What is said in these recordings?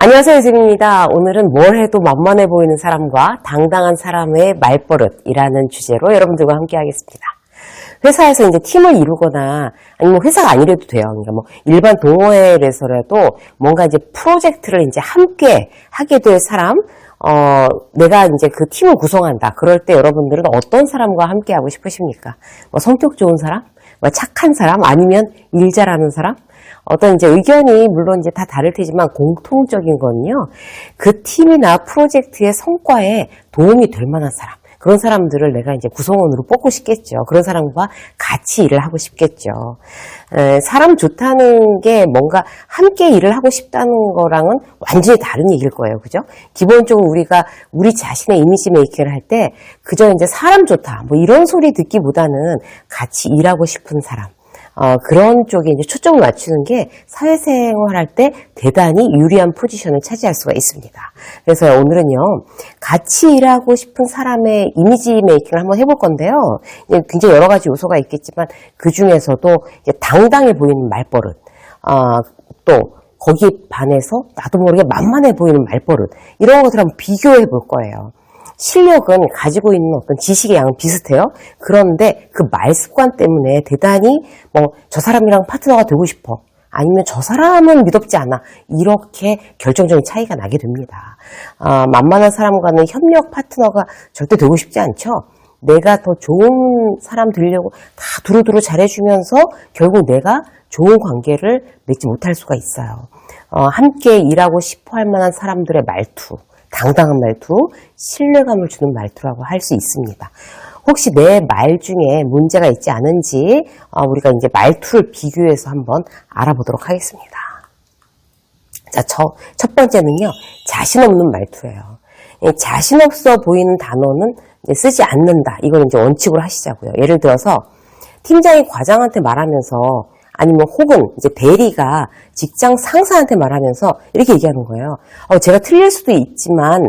안녕하세요, 유진입니다. 오늘은 뭘 해도 만만해 보이는 사람과 당당한 사람의 말버릇이라는 주제로 여러분들과 함께 하겠습니다. 회사에서 이제 팀을 이루거나 아니면 회사가 아니래도 돼요. 그러니까 뭐 일반 동호회에서라도 뭔가 이제 프로젝트를 이제 함께 하게 될 사람, 내가 이제 그 팀을 구성한다. 그럴 때 여러분들은 어떤 사람과 함께 하고 싶으십니까? 뭐 성격 좋은 사람? 뭐 착한 사람? 아니면 일 잘하는 사람? 어떤 이제 의견이 물론 이제 다 다를 테지만 공통적인 건요. 그 팀이나 프로젝트의 성과에 도움이 될 만한 사람. 그런 사람들을 내가 이제 구성원으로 뽑고 싶겠죠. 그런 사람과 같이 일을 하고 싶겠죠. 사람 좋다는 게 뭔가 함께 일을 하고 싶다는 거랑은 완전히 다른 얘기일 거예요. 그죠? 기본적으로 우리가 우리 자신의 이미지 메이킹을 할 때 그저 이제 사람 좋다. 뭐 이런 소리 듣기보다는 같이 일하고 싶은 사람. 그런 쪽에 이제 초점을 맞추는 게 사회생활 할 때 대단히 유리한 포지션을 차지할 수가 있습니다. 그래서 오늘은요, 같이 일하고 싶은 사람의 이미지 메이킹을 한번 해볼 건데요. 굉장히 여러 가지 요소가 있겠지만, 그 중에서도 당당해 보이는 말버릇, 또 거기에 반해서 나도 모르게 만만해 보이는 말버릇, 이런 것들 한번 비교해 볼 거예요. 실력은 가지고 있는 어떤 지식의 양은 비슷해요. 그런데 그 말 습관 때문에 대단히 저 사람이랑 파트너가 되고 싶어. 아니면 저 사람은 믿업지 않아. 이렇게 결정적인 차이가 나게 됩니다. 만만한 사람과는 협력 파트너가 절대 되고 싶지 않죠. 내가 더 좋은 사람 되려고 다 두루두루 잘해주면서 결국 내가 좋은 관계를 맺지 못할 수가 있어요. 함께 일하고 싶어 할 만한 사람들의 말투. 당당한 말투, 신뢰감을 주는 말투라고 할 수 있습니다. 혹시 내 말 중에 문제가 있지 않은지 우리가 이제 말투를 비교해서 한번 알아보도록 하겠습니다. 자, 첫 번째는요, 자신 없는 말투예요. 자신 없어 보이는 단어는 쓰지 않는다. 이걸 이제 원칙으로 하시자고요. 예를 들어서 팀장이 과장한테 말하면서 아니면 혹은 이제 대리가 직장 상사한테 말하면서 이렇게 얘기하는 거예요. 제가 틀릴 수도 있지만,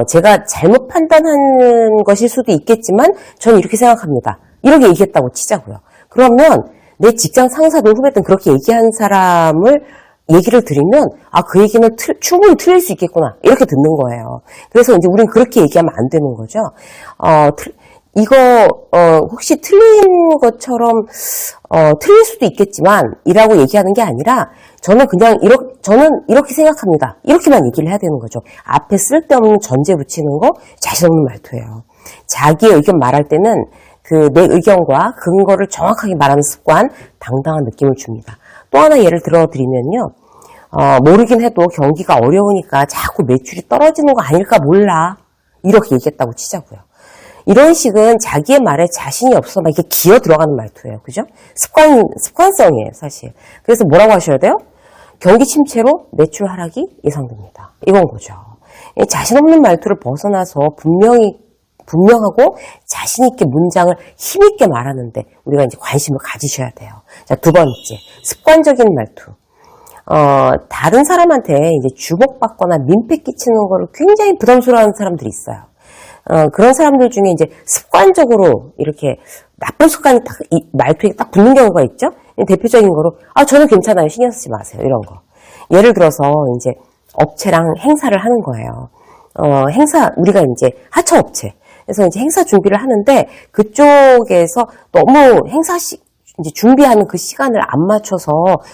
제가 잘못 판단한 것일 수도 있겠지만, 저는 이렇게 생각합니다. 이렇게 얘기했다고 치자고요. 그러면 내 직장 상사든 후배든 그렇게 얘기한 사람을 얘기를 들으면, 그 얘기는 충분히 틀릴 수 있겠구나. 이렇게 듣는 거예요. 그래서 이제 우리는 그렇게 얘기하면 안 되는 거죠. 이거 혹시 틀린 것처럼 틀릴 수도 있겠지만 이라고 얘기하는 게 아니라 저는 이렇게 생각합니다. 이렇게만 얘기를 해야 되는 거죠. 앞에 쓸데없는 전제 붙이는 거 자신 없는 말투예요. 자기의 의견 말할 때는 내 의견과 근거를 정확하게 말하는 습관, 당당한 느낌을 줍니다. 또 하나 예를 들어드리면요. 모르긴 해도 경기가 어려우니까 자꾸 매출이 떨어지는 거 아닐까 몰라. 이렇게 얘기했다고 치자고요. 이런 식은 자기의 말에 자신이 없어 막 이렇게 기어 들어가는 말투예요. 그죠? 습관성이에요, 사실. 그래서 뭐라고 하셔야 돼요? 경기 침체로 매출 하락이 예상됩니다. 이건 거죠. 자신 없는 말투를 벗어나서 분명하고 자신있게 문장을 힘있게 말하는데 우리가 이제 관심을 가지셔야 돼요. 자, 두 번째. 습관적인 말투. 다른 사람한테 이제 주목받거나 민폐 끼치는 거를 굉장히 부담스러워하는 사람들이 있어요. 그런 사람들 중에 이제 습관적으로 이렇게 나쁜 습관이 딱 말투에 딱 붙는 경우가 있죠? 대표적인 거로, 저는 괜찮아요. 신경 쓰지 마세요. 이런 거. 예를 들어서 이제 업체랑 행사를 하는 거예요. 우리가 이제 하청업체. 그래서 이제 행사 준비를 하는데 그쪽에서 너무 이제 준비하는 그 시간을 안 맞춰서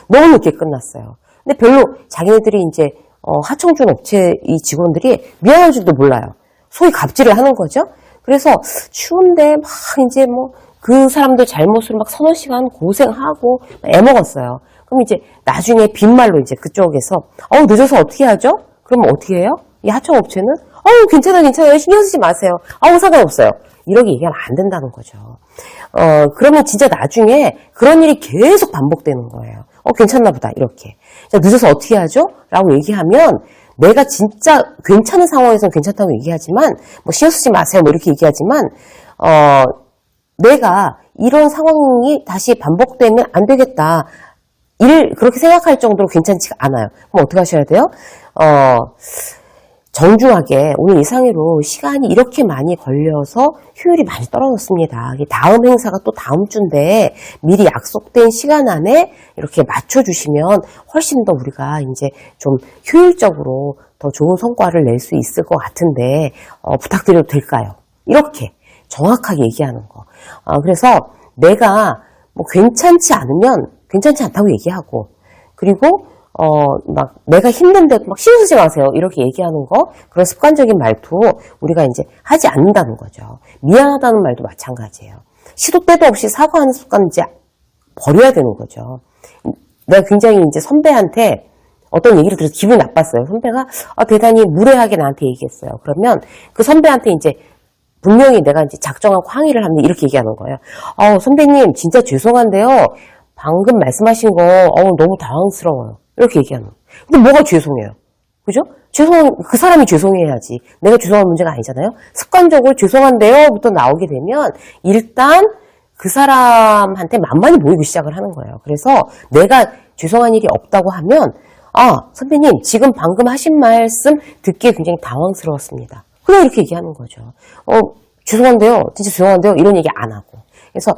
너무 늦게 끝났어요. 근데 별로 자기네들이 이제, 하청준 업체 이 직원들이 미안한 줄도 몰라요. 소위 갑질을 하는 거죠. 그래서 추운데 막 이제 그 사람들 잘못을 막 서너 시간 고생하고 애먹었어요. 그럼 이제 나중에 빈말로 이제 그쪽에서 늦어서 어떻게 하죠? 그러면 어떻게 해요? 이 하청업체는 괜찮아요. 신경 쓰지 마세요. 상관없어요. 이렇게 얘기하면 안 된다는 거죠. 그러면 진짜 나중에 그런 일이 계속 반복되는 거예요. 괜찮나 보다. 이렇게. 자, 늦어서 어떻게 하죠? 라고 얘기하면 내가 진짜 괜찮은 상황에서는 괜찮다고 얘기하지만 신경 쓰지 마세요 이렇게 얘기하지만 내가 이런 상황이 다시 반복되면 안 되겠다 그렇게 생각할 정도로 괜찮지가 않아요. 그럼 어떻게 하셔야 돼요? 정중하게 오늘 이상으로 시간이 이렇게 많이 걸려서 효율이 많이 떨어졌습니다. 다음 행사가 또 다음 주인데 미리 약속된 시간 안에 이렇게 맞춰주시면 훨씬 더 우리가 이제 좀 효율적으로 더 좋은 성과를 낼 수 있을 것 같은데 부탁드려도 될까요? 이렇게 정확하게 얘기하는 거. 그래서 내가 뭐 괜찮지 않으면 괜찮지 않다고 얘기하고, 그리고 막 내가 힘든데도 막 신경 쓰지 마세요 이렇게 얘기하는 거, 그런 습관적인 말투 우리가 이제 하지 않는다는 거죠. 미안하다는 말도 마찬가지예요. 시도 때도 없이 사과하는 습관 이제 버려야 되는 거죠. 내가 굉장히 이제 선배한테 어떤 얘기를 들어서 기분이 나빴어요. 선배가 대단히 무례하게 나한테 얘기했어요. 그러면 그 선배한테 이제 분명히 내가 이제 작정하고 항의를 하는데 이렇게 얘기하는 거예요. 선배님 진짜 죄송한데요. 방금 말씀하신 거 너무 당황스러워요. 이렇게 얘기하는 거예요. 근데 뭐가 죄송해요? 그죠? 그 사람이 죄송해야지. 내가 죄송한 문제가 아니잖아요. 습관적으로 죄송한데요부터 나오게 되면 일단 그 사람한테 만만히 보이기 시작을 하는 거예요. 그래서 내가 죄송한 일이 없다고 하면 선배님 지금 방금 하신 말씀 듣기에 굉장히 당황스러웠습니다. 그냥 이렇게 얘기하는 거죠. 죄송한데요. 진짜 죄송한데요. 이런 얘기 안 하고. 그래서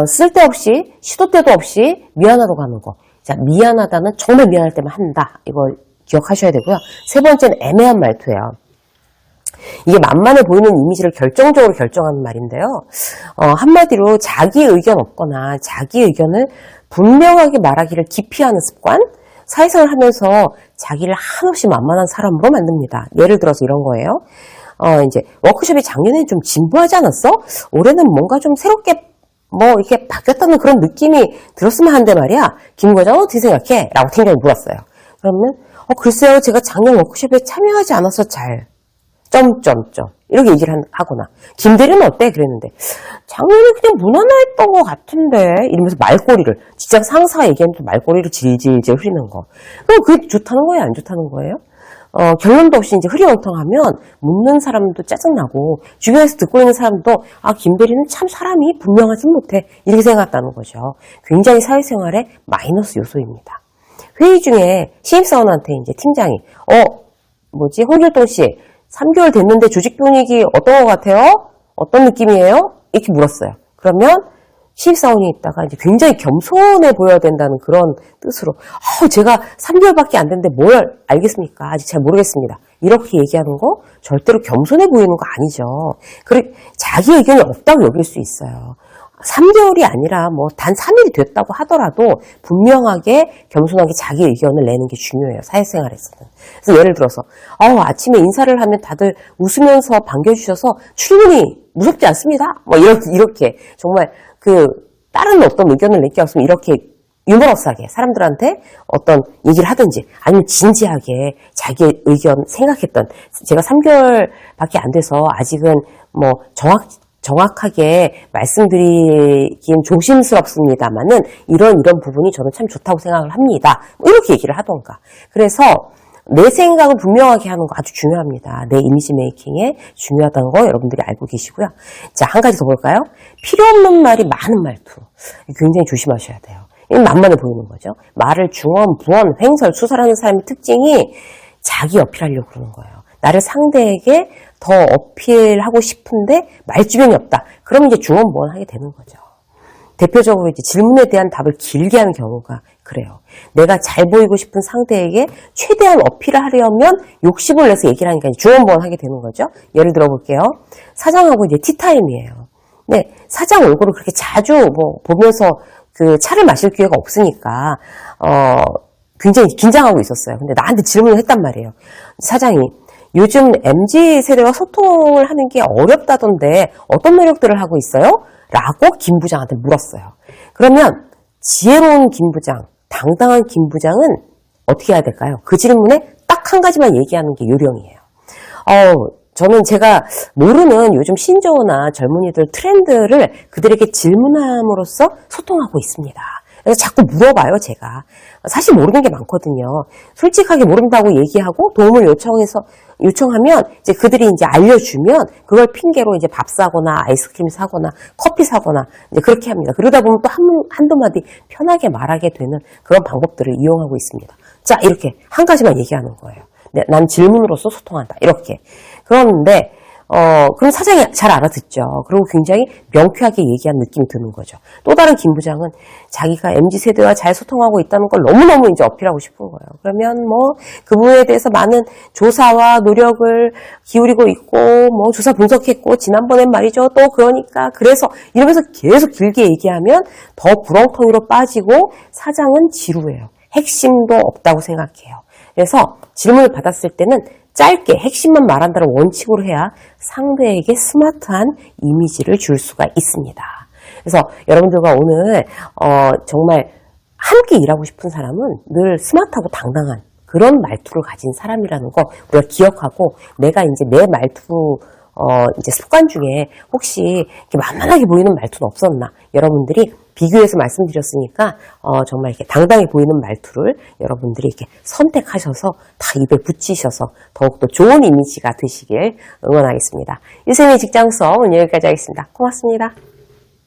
쓸데없이 시도 때도 없이 미안하다고 하는 거. 자, 미안하다는 정말 미안할 때만 한다. 이걸 기억하셔야 되고요. 세 번째는 애매한 말투예요. 이게 만만해 보이는 이미지를 결정적으로 결정하는 말인데요. 한마디로 자기 의견 없거나 자기 의견을 분명하게 말하기를 기피하는 습관, 사회생활을 하면서 자기를 한없이 만만한 사람으로 만듭니다. 예를 들어서 이런 거예요. 이제 워크숍이 작년에 좀 진부하지 않았어? 올해는 뭔가 좀 새롭게 이렇게 바뀌었다는 그런 느낌이 들었으면 하는데 말이야. 김 과장 어떻게 생각해? 라고 팀장이 물었어요. 그러면 글쎄요, 제가 작년 워크숍에 참여하지 않아서 잘 이렇게 얘기를 하거나, 김 대리는 어때? 그랬는데 작년에 그냥 무난했던 것 같은데 이러면서 말꼬리를, 직장 상사가 얘기하면 말꼬리를 질질질 흐리는 거. 그럼 그게 좋다는 거예요, 안 좋다는 거예요? 결론도 없이 이제 흐리엉텅하면 묻는 사람도 짜증나고 주변에서 듣고 있는 사람도 김 대리는 참 사람이 분명하지 못해 이렇게 생각한다는 거죠. 굉장히 사회생활의 마이너스 요소입니다. 회의 중에 신입사원한테 이제 팀장이 홍길동 씨 3개월 됐는데 조직 분위기 어떤 것 같아요? 어떤 느낌이에요? 이렇게 물었어요. 그러면 신입사원이 있다가 이제 굉장히 겸손해 보여야 된다는 그런 뜻으로 제가 3개월밖에 안 됐는데 뭘 알겠습니까? 아직 잘 모르겠습니다. 이렇게 얘기하는 거 절대로 겸손해 보이는 거 아니죠. 그리고 자기 의견이 없다고 여길 수 있어요. 3개월이 아니라 단 3일이 됐다고 하더라도 분명하게 겸손하게 자기 의견을 내는 게 중요해요. 사회생활에서는. 그래서 예를 들어서 아침에 인사를 하면 다들 웃으면서 반겨주셔서 출근이 무섭지 않습니다. 이렇게 정말 다른 어떤 의견을 낼 게 없으면 이렇게 유머러스하게 사람들한테 어떤 얘기를 하든지, 아니면 진지하게 자기 의견 생각했던, 제가 3개월밖에 안 돼서 아직은 정확하게 말씀드리긴 조심스럽습니다만은 이런 부분이 저는 참 좋다고 생각을 합니다. 이렇게 얘기를 하던가. 그래서 내 생각을 분명하게 하는 거 아주 중요합니다. 내 이미지 메이킹에 중요하다는 거 여러분들이 알고 계시고요. 자, 한 가지 더 볼까요? 필요 없는 말이 많은 말투. 굉장히 조심하셔야 돼요. 이건 만만해 보이는 거죠. 말을 중언, 부언, 횡설, 수설하는 사람의 특징이 자기 어필하려고 그러는 거예요. 나를 상대에게 더 어필하고 싶은데 말주변이 없다. 그러면 이제 중언, 부언 하게 되는 거죠. 대표적으로 이제 질문에 대한 답을 길게 하는 경우가 그래요. 내가 잘 보이고 싶은 상대에게 최대한 어필을 하려면 욕심을 내서 얘기를 하니까 중언부언 하게 되는 거죠. 예를 들어 볼게요. 사장하고 이제 티타임이에요. 근데 사장 얼굴을 그렇게 자주 보면서 차를 마실 기회가 없으니까 굉장히 긴장하고 있었어요. 근데 나한테 질문을 했단 말이에요. 사장이 요즘 MZ세대와 소통을 하는 게 어렵다던데 어떤 노력들을 하고 있어요? 라고 김 부장한테 물었어요. 그러면 지혜로운 김 부장, 당당한 김 부장은 어떻게 해야 될까요? 그 질문에 딱 한 가지만 얘기하는 게 요령이에요. 저는 제가 모르는 요즘 신조어나 젊은이들 트렌드를 그들에게 질문함으로써 소통하고 있습니다. 그래서 자꾸 물어봐요, 제가. 사실 모르는 게 많거든요. 솔직하게 모른다고 얘기하고 도움을 요청하면 이제 그들이 이제 알려주면 그걸 핑계로 이제 밥 사거나 아이스크림 사거나 커피 사거나 이제 그렇게 합니다. 그러다 보면 또 한두 마디 편하게 말하게 되는 그런 방법들을 이용하고 있습니다. 자, 이렇게 한 가지만 얘기하는 거예요. 난 질문으로서 소통한다. 이렇게. 그런데 그럼 사장이 잘 알아듣죠. 그리고 굉장히 명쾌하게 얘기한 느낌이 드는 거죠. 또 다른 김 부장은 자기가 MZ세대와 잘 소통하고 있다는 걸 너무너무 이제 어필하고 싶은 거예요. 그러면 뭐 그 부분에 대해서 많은 조사와 노력을 기울이고 있고, 뭐 조사 분석했고, 지난번엔 말이죠. 또 그러니까, 그래서 이러면서 계속 길게 얘기하면 더 구렁텅이로 빠지고 사장은 지루해요. 핵심도 없다고 생각해요. 그래서 질문을 받았을 때는 짧게 핵심만 말한다는 원칙으로 해야 상대에게 스마트한 이미지를 줄 수가 있습니다. 그래서 여러분들과 오늘 정말 함께 일하고 싶은 사람은 늘 스마트하고 당당한 그런 말투를 가진 사람이라는 거 우리가 기억하고, 내가 이제 내 말투 이제 습관 중에 혹시 이렇게 만만하게 보이는 말투는 없었나, 여러분들이 비교해서 말씀드렸으니까 정말 이렇게 당당해 보이는 말투를 여러분들이 이렇게 선택하셔서 다 입에 붙이셔서 더욱더 좋은 이미지가 되시길 응원하겠습니다. 일생의 직장 수업 오늘 여기까지 하겠습니다. 고맙습니다.